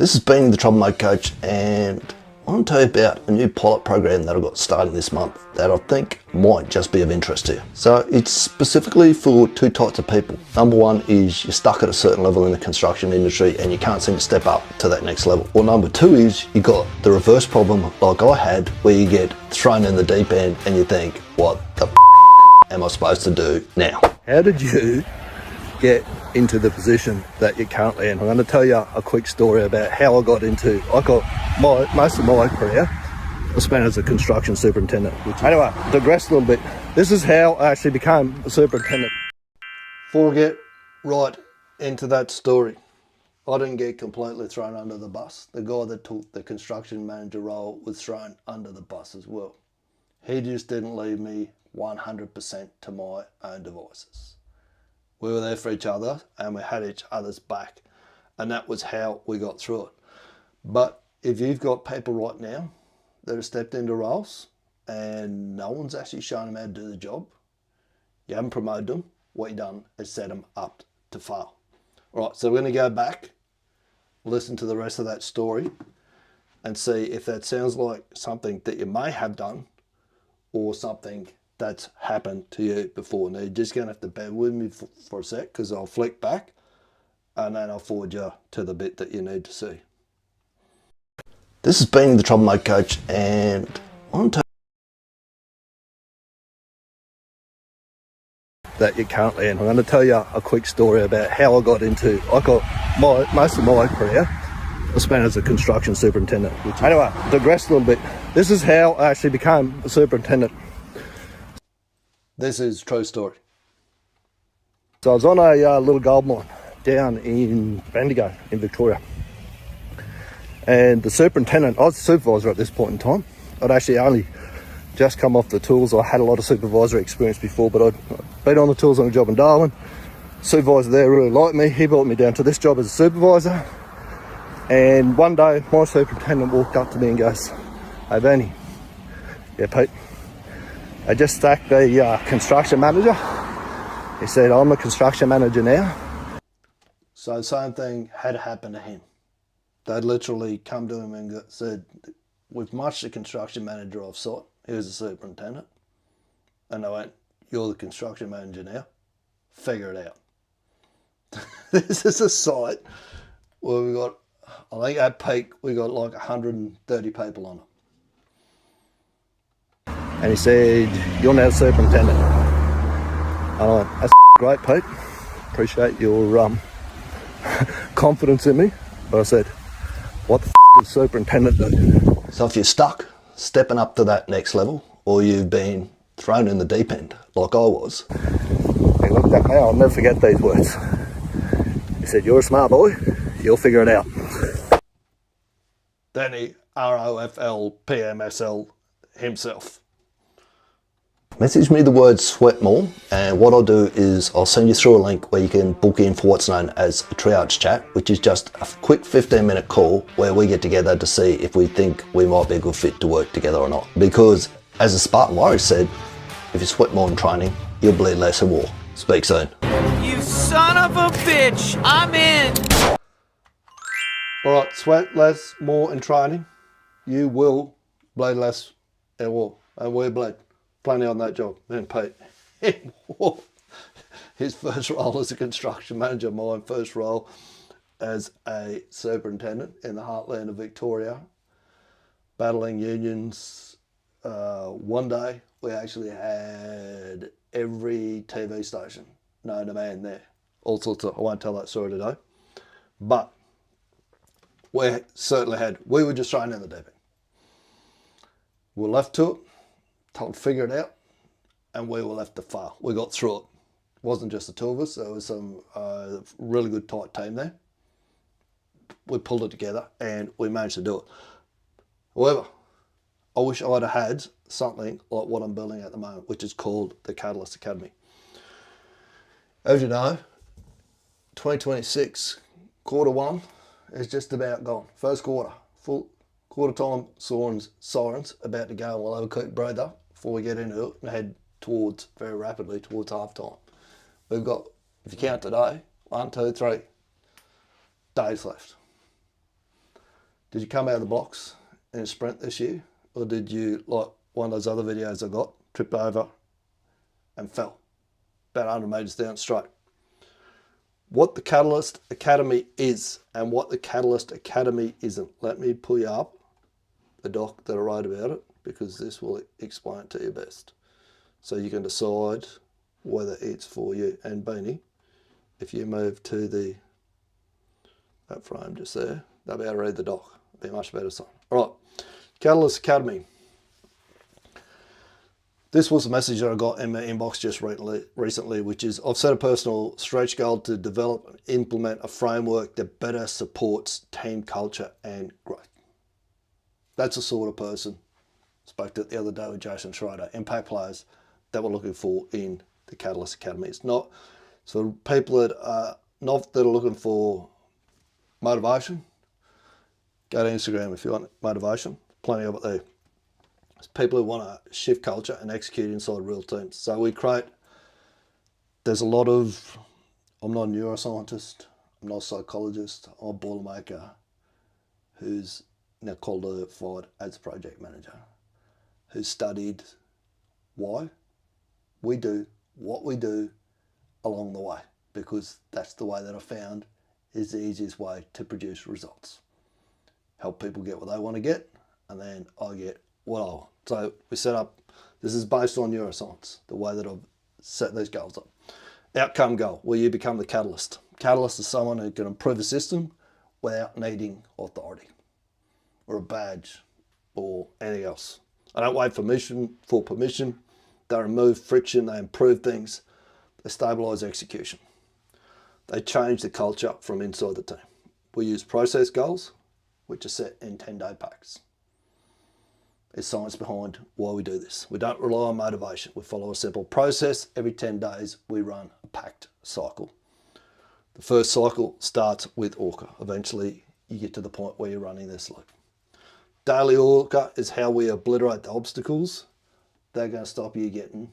This has been the Trouble Mode Coach, and I want to tell you about a new pilot program that I've got starting this month that I think might just be of interest to you. So it's specifically for two types of people. Number one is you're stuck at a certain level in the construction industry and you can't seem to step up to that next level. Or number two is you got the reverse problem like I had, where you get thrown in the deep end and you think, what the am I supposed to do now? How did you get into the position that you're currently in? I'm going to tell you a quick story about how I got most of my career I spent as a construction superintendent. Anyway, digress a little bit. This is how I actually became a superintendent. Before we get right into that story, I didn't get completely thrown under the bus. The guy that took the construction manager role was thrown under the bus as well. He just didn't leave me 100% to my own devices. We were there for each other and we had each other's back, and that was how we got through it. But if you've got people right now that have stepped into roles and no one's actually shown them how to do the job, you haven't promoted them, what you've done is set them up to fail. All right, so we're going to go back, listen to the rest of that story and see if that sounds like something that you may have done or something that's happened to you before. Now you're just going to have to bear with me for a sec, because I'll flick back and then I'll forward you to the bit that you need to see. This has been the Trouble Mode Coach, and on to that you're currently in. I'm going to tell you a quick story about how I got most of my career I spent as a construction superintendent. Anyway, digress a little bit. This is how I actually became a superintendent. This is a true story. So I was on a little gold mine down in Bendigo in Victoria. And the superintendent, I was the supervisor at this point in time. I'd actually only just come off the tools. I had a lot of supervisory experience before, but I'd been on the tools on a job in Darwin. Supervisor there really liked me. He brought me down to this job as a supervisor. And one day my superintendent walked up to me and goes, "Hey Benny." "Yeah, Pete." I just sacked the construction manager. He said, "I'm a construction manager now." So the same thing had happened to him. They'd literally come to him and said, "We've matched the construction manager off site. He was a superintendent." And they went, "You're the construction manager now. Figure it out." This is a site where we got, I think at peak, we got like 130 people on it. And he said, "You're now superintendent." And I went, "That's great, Pete. Appreciate your confidence in me." But I said, "What the does superintendent do?" So if you're stuck stepping up to that next level, or you've been thrown in the deep end like I was. He looked at me, I'll never forget these words. He said, "You're a smart boy, you'll figure it out." Then he ROFL PMSL himself. Message me the word sweat more, and what I'll do is I'll send you through a link where you can book in for what's known as a triage chat, which is just a quick 15-minute call where we get together to see if we think we might be a good fit to work together or not. Because as the Spartan Warrior said, if you sweat more in training, you'll bleed less in war. Speak soon. You son of a bitch, I'm in. Alright, sweat less more in training, you will bleed less in war. And we bled plenty on that job. Then Pete, his first role as a construction manager, mine first role as a superintendent in the heartland of Victoria, battling unions. One day we actually had every TV station known to man there. All sorts of, I won't tell that story today, but we certainly had, we were just thrown in the deep end. We were left to it, told to figure it out, and we were left to fail. We got through it. It wasn't just the two of us, there was some really good tight team there. We pulled it together and we managed to do it. However, I wish I'd have had something like what I'm building at the moment, which is called the Catalyst Academy. As you know, 2026, quarter one is just about gone. First quarter, full quarter time sirens about to go. We'll have a quick breather before we get into it and head towards, very rapidly towards half time. We've got, if you count today, 1, 2, 3 days left. Did you come out of the blocks in a sprint this year? Or did you, like one of those other videos I got, trip over and fell about 100 metres down straight? What the Catalyst Academy is and what the Catalyst Academy isn't. Let me pull you up the doc that I wrote about it, because this will explain it to you best. So you can decide whether it's for you. And Beanie, if you move to that frame just there, they'll be able to read the doc. It'll be much better sign. All right, Catalyst Academy. This was a message that I got in my inbox just recently, which is I've set a personal stretch goal to develop and implement a framework that better supports team culture and growth. That's the sort of person, spoke to it the other day with Jason Schrader, impact players that we're looking for in the Catalyst Academy. It's not so people that are looking for motivation. Go to Instagram if you want motivation. Plenty of it there. It's people who want to shift culture and execute inside real teams. So we create, there's a lot of, I'm not a neuroscientist, I'm not a psychologist, I'm a boilermaker who's now qualified as a project manager, who studied why we do what we do along the way, because that's the way that I found is the easiest way to produce results. Help people get what they want to get, and then I get what I want. So we set up, this is based on neuroscience, the way that I've set these goals up. Outcome goal, where you become the catalyst. Catalyst is someone who can improve a system without needing authority or a badge or anything else. I don't wait for permission. They remove friction, they improve things, they stabilise execution. They change the culture from inside the team. We use process goals, which are set in 10-day packs. There's science behind why we do this. We don't rely on motivation. We follow a simple process. Every 10 days, we run a packed cycle. The first cycle starts with ORCA. Eventually, you get to the point where you're running this loop. Daily ORCA is how we obliterate the obstacles that are going to stop you getting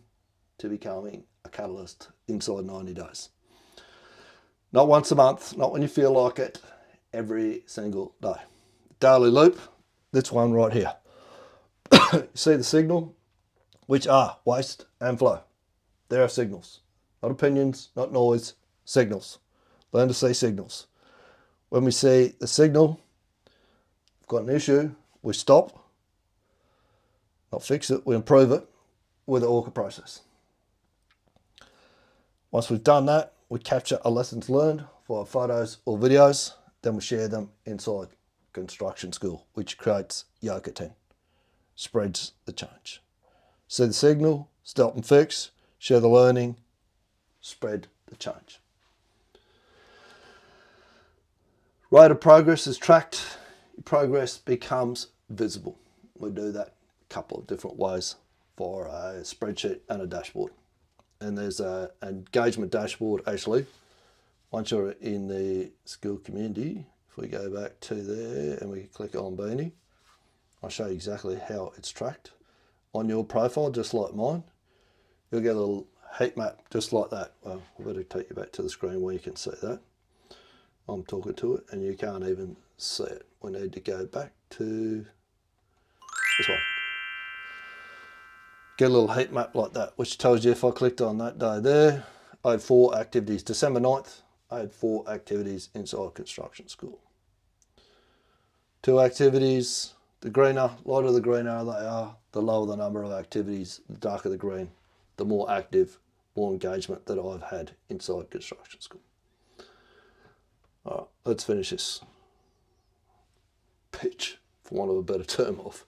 to becoming a catalyst inside 90 days. Not once a month, not when you feel like it, every single day. Daily loop, this one right here. You see the signal, which are waste and flow. There are signals, not opinions, not noise, signals. Learn to see signals. When we see the signal, we've got an issue, we stop, not fix it, we improve it with the ORCA process. Once we've done that, we capture our lessons learned via photos or videos, then we share them inside construction school, which creates Yoga 10. Spreads the change. See the signal, stop and fix, share the learning, spread the change. Rate of progress is tracked, your progress becomes visible. We do that a couple of different ways for a spreadsheet and a dashboard. And there's an engagement dashboard actually. Once you're in the skill community, if we go back to there and we click on Beanie, I'll show you exactly how it's tracked. On your profile, just like mine, you'll get a little heat map just like that. Well, I better take you back to the screen where you can see that. I'm talking to it and you can't even see it. We need to go back to this one. Get a little heat map like that, which tells you if I clicked on that day there, I had 4 activities. December 9th, I had 4 activities inside construction school. 2 activities. The greener, lighter the greener they are, the lower the number of activities, the darker the green, the more active, more engagement that I've had inside construction school. All right, let's finish this pitch, for want of a better term, off.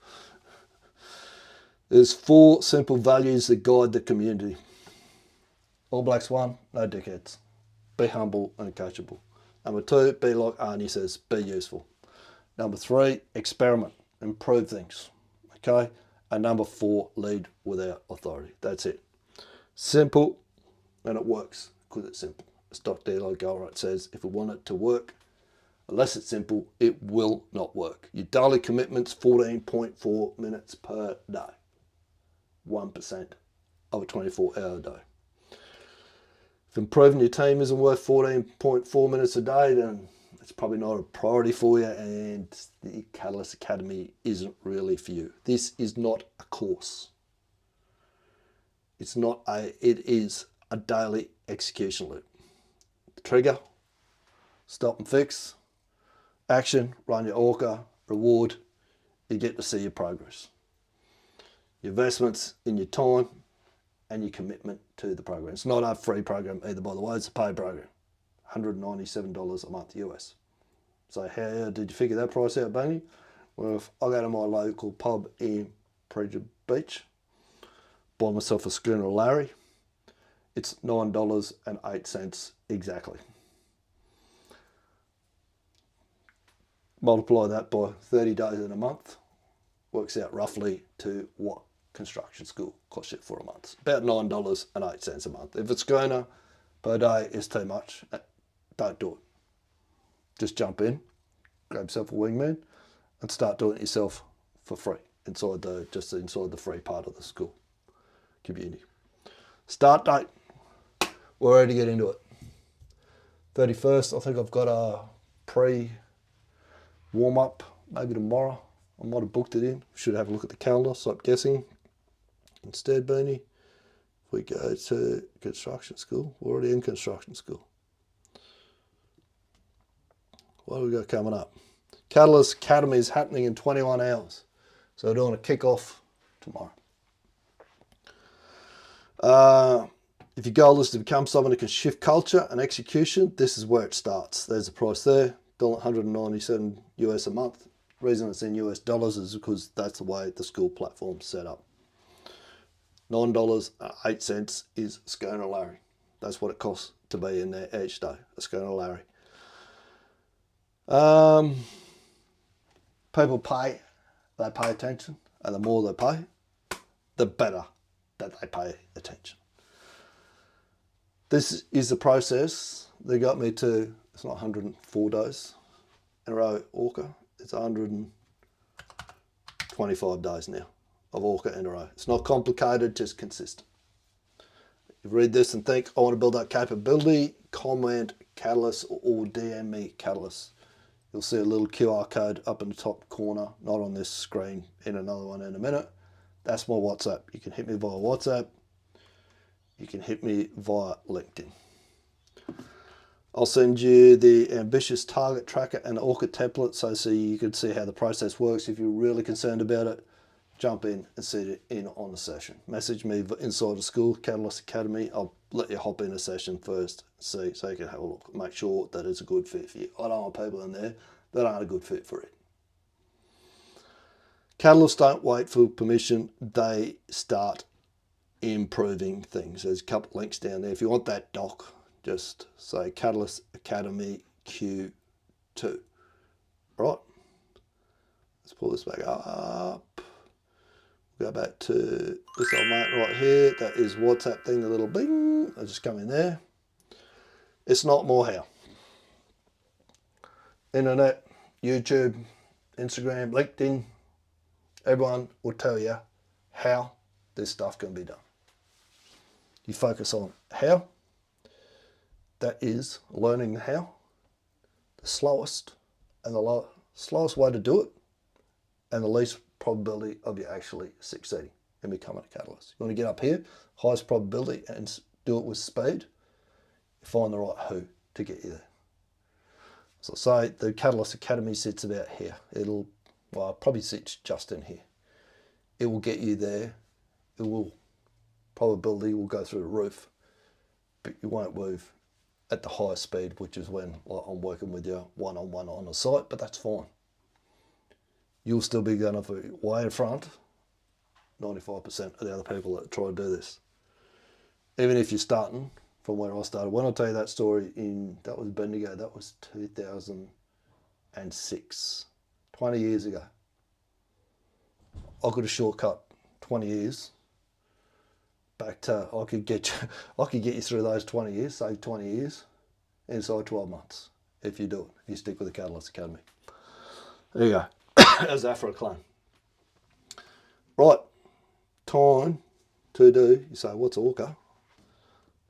There's 4 simple values that guide the community. All Blacks 1, no dickheads. Be humble and coachable. Number 2, be like Arnie says, be useful. Number 3, experiment. Improve things, okay? And number 4, lead without authority. That's it. Simple, and it works because it's simple. As Dr. Eli Goldratt says, if we want it to work, unless it's simple, it will not work. Your daily commitment's 14.4 minutes per day. 1% of a 24-hour day. If improving your team isn't worth 14.4 minutes a day, then it's probably not a priority for you, and the Catalyst Academy isn't really for you. This is not a course. It is a daily execution loop. Trigger, stop and fix, action, run your ORCA, reward, you get to see your progress. Your investments in your time and your commitment to the program. It's not a free program either, by the way, it's a paid program. $197 a month US. So how did you figure that price out, Benny? Well, if I go to my local pub in Bendigo Beach, buy myself a schooner Larry, it's $9.08 exactly. Multiply that by 30 days in a month, works out roughly to what construction school costs you for a month. About $9.08 a month. If it's schooner per day is too much, don't do it. Just jump in, grab yourself a wingman, and start doing it yourself for free inside the free part of the school community. Start date. We're ready to get into it. 31st, I think I've got a warm up maybe tomorrow. I might have booked it in. Should have a look at the calendar, stop guessing. Instead, Beanie, if we go to construction school, we're already in construction school. What do we got coming up? Catalyst Academy is happening in 21 hours. So we're doing a kick-off tomorrow. If your goal is to become someone who can shift culture and execution, this is where it starts. There's the price there, $197 US a month. The reason it's in US dollars is because that's the way the school platform's set up. $9.08 is schooner Larry. That's what it costs to be in there each day, a schooner Larry. People pay, they pay attention, and the more they pay, the better that they pay attention. This is the process that got me to, it's not 104 days in a row ORCA, it's 125 days now of ORCA in a row. It's not complicated, just consistent. You read this and think, I want to build that capability, comment Catalyst or DM me Catalyst. You'll see a little QR code up in the top corner, not on this screen, in another one in a minute. That's my WhatsApp. You can hit me via WhatsApp. You can hit me via LinkedIn. I'll send you the ambitious target tracker and ORCA template so you can see how the process works. If you're really concerned about it, jump in and sit in on a session. Message me inside the school, Catalyst Academy. I'll let you hop in a session first, see, so you can have a look. Make sure that it's a good fit for you. I don't want people in there that aren't a good fit for it. Catalysts don't wait for permission. They start improving things. There's a couple of links down there. If you want that doc, just say Catalyst Academy Q2. Right. Let's pull this back up. Go back to this old mate right here. That is WhatsApp thing, the little bing. I'll just come in there. It's not more how. Internet, YouTube, Instagram, LinkedIn, everyone will tell you how this stuff can be done. You focus on how. That is learning the how. The slowest and the slowest way to do it, and the least probability of you actually succeeding and becoming a catalyst. You want to get up here, highest probability, and do it with speed. You find the right who to get you there. So say the Catalyst Academy sits about here. Probably sits just in here. It will get you there. Probability will go through the roof, but you won't move at the highest speed, which is when I'm working with you one-on-one on a site, but that's fine. You'll still be going way in front, 95% of the other people that try to do this. Even if you're starting from where I started. When I tell you that story that was Bendigo, that was 2006, 20 years ago. I could have shortcut 20 years back to, I could get you through those 20 years, say 20 years, inside 12 months, if you do it, if you stick with the Catalyst Academy. There you go. How's that for a claim? Right, time to do, you say, what's ORCA?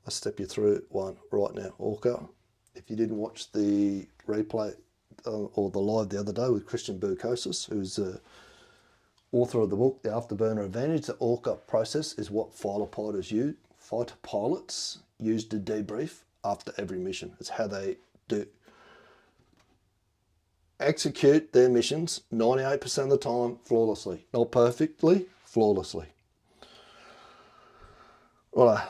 I'll step you through one right now. ORCA If you didn't watch the replay or the live the other day with Christian Burkosis, who's the author of the book, The Afterburner Advantage, the ORCA process is what fighter pilots use to debrief after every mission. It's how they do execute their missions 98% of the time flawlessly. Not perfectly, flawlessly. Right.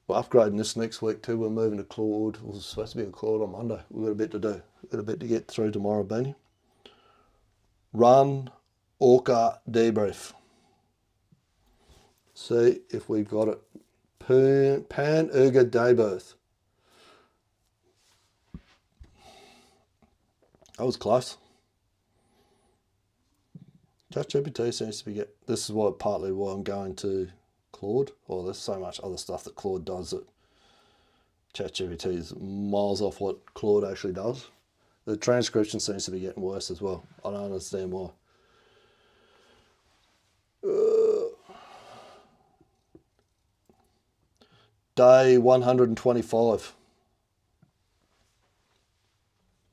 We're upgrading this next week too. We're moving to Claude. It was supposed to be a Claude on Monday. We've got a bit to do. We've got a bit to get through tomorrow, Benny. Run ORCA debrief. See if we've got it. Pan Urga Daybirth. That was close. ChatGPT seems to be this is partly why I'm going to Claude. Well, there's so much other stuff that Claude does that ChatGPT is miles off what Claude actually does. The transcription seems to be getting worse as well. I don't understand why. Day 125.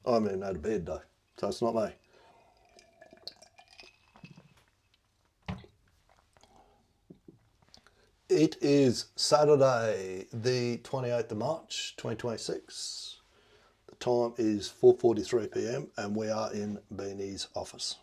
I haven't even had a bed though, so it's not me. It is Saturday, the 28th of March, 2026. The time is 4:43 p.m. and we are in Beanie's office.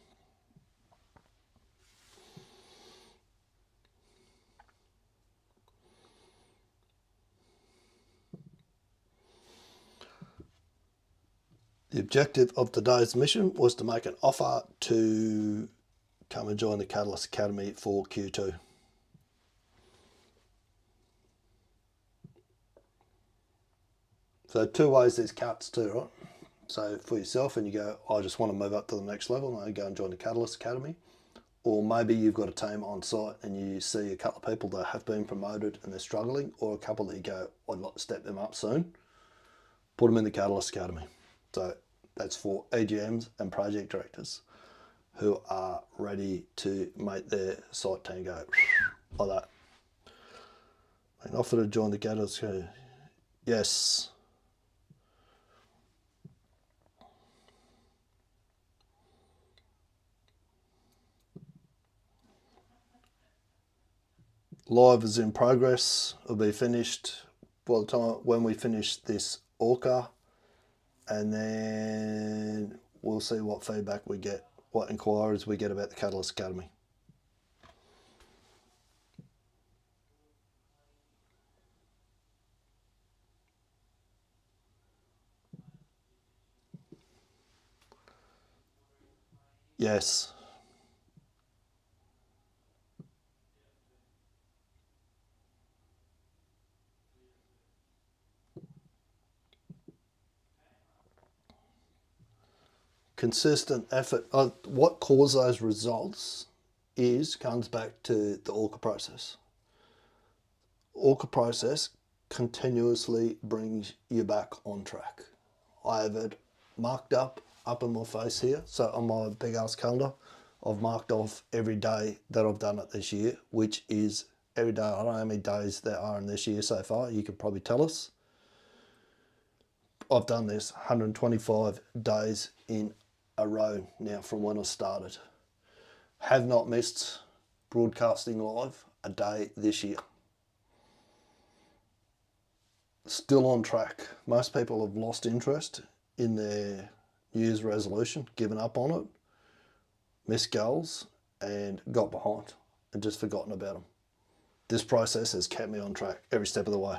The objective of today's mission was to make an offer to come and join the Catalyst Academy for Q2. So two ways there's cuts too, right? So for yourself and you go, I just want to move up to the next level and go and join the Catalyst Academy. Or maybe you've got a team on site and you see a couple of people that have been promoted and they're struggling, or a couple that you go, I'd like to step them up soon. Put them in the Catalyst Academy. So that's for EGMs and project directors who are ready to make their site team go like that. An offer to join the Catalyst Academy. Yes. Live is in progress. It'll be finished by the time when we finish this ORCA, and then we'll see what feedback we get, what inquiries we get about the Catalyst Academy. Yes. Consistent effort. What caused those results comes back to the ORCA process. ORCA process continuously brings you back on track. I have it marked up in my face here. So on my big ass calendar, I've marked off every day that I've done it this year, which is every day. I don't know how many days there are in this year so far. You could probably tell us. I've done this 125 days in a row now from when I started. Have not missed broadcasting live a day this year. Still on track. Most people have lost interest in their New Year's resolution, given up on it, missed goals, and got behind and just forgotten about them. This process has kept me on track every step of the way.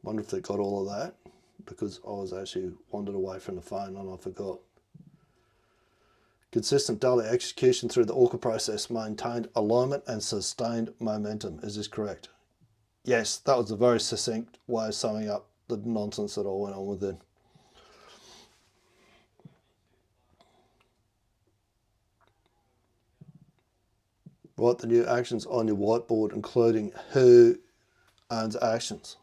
Wonder if they got all of that, because I was actually wandered away from the phone and I forgot. Consistent daily execution through the ORCA process maintained alignment and sustained momentum. Is this correct? Yes, that was a very succinct way of summing up the nonsense that I went on with then. Write the new actions on your whiteboard, including who owns actions.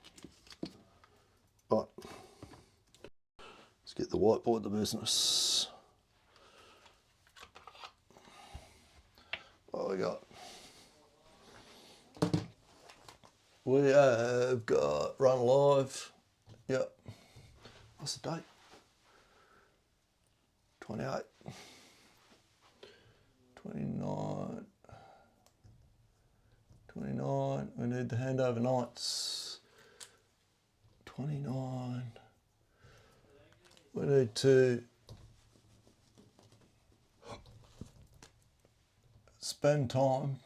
Right. Let's get the whiteboard to business. What we got? We have got run live. Yep. What's the date? 28. 29. 29. We need the handover nights. 29. We need to spend time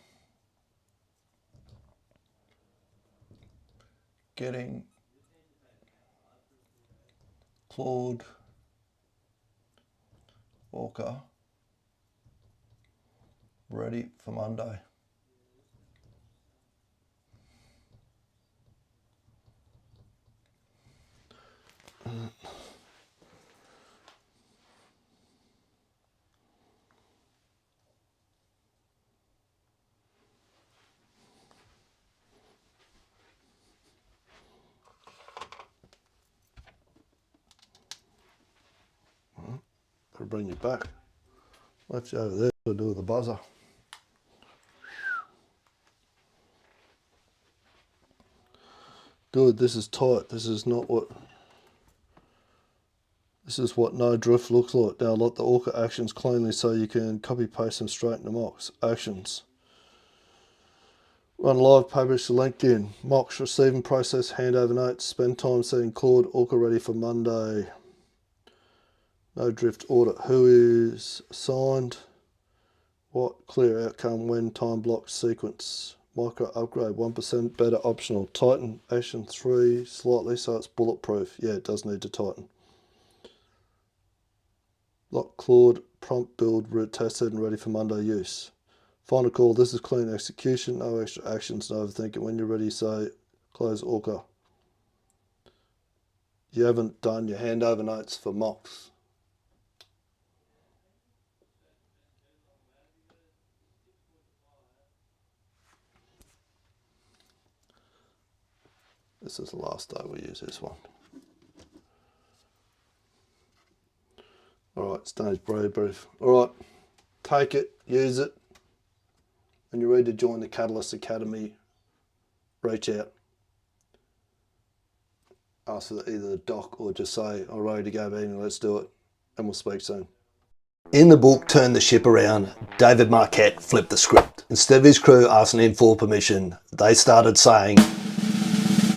getting Claude ORCA ready for Monday. Gotta bring you back. Left you over there to do the buzzer. Good, this is tight. This is not what... This is what no drift looks like. Now let the ORCA actions cleanly so you can copy paste them straight into mocks. Actions. Run live, publish to LinkedIn. Mocks, receive and process handover notes. Spend time setting Claude ORCA ready for Monday. No drift audit. Who is assigned? What? Clear outcome when time block sequence. Micro upgrade 1% better optional. Tighten action 3 slightly so it's bulletproof. Yeah, it does need to tighten. Lock Claude prompt build route tested and ready for Monday use. Final call. This is clean execution. No extra actions. No overthinking. When you're ready, say close ORCA. You haven't done your handover notes for mocks. This is the last day we use this one. Alright, stage brief. Alright, take it, use it. When you're ready to join the Catalyst Academy, reach out. Ask for either the doc or just say, I'm ready to go, baby, let's do it. And we'll speak soon. In the book, Turn the Ship Around, David Marquette flipped the script. Instead of his crew asking him for permission, they started saying,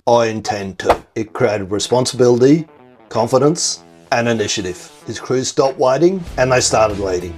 I intend to. It created responsibility, confidence, and initiative. His crew stopped waiting and they started leading.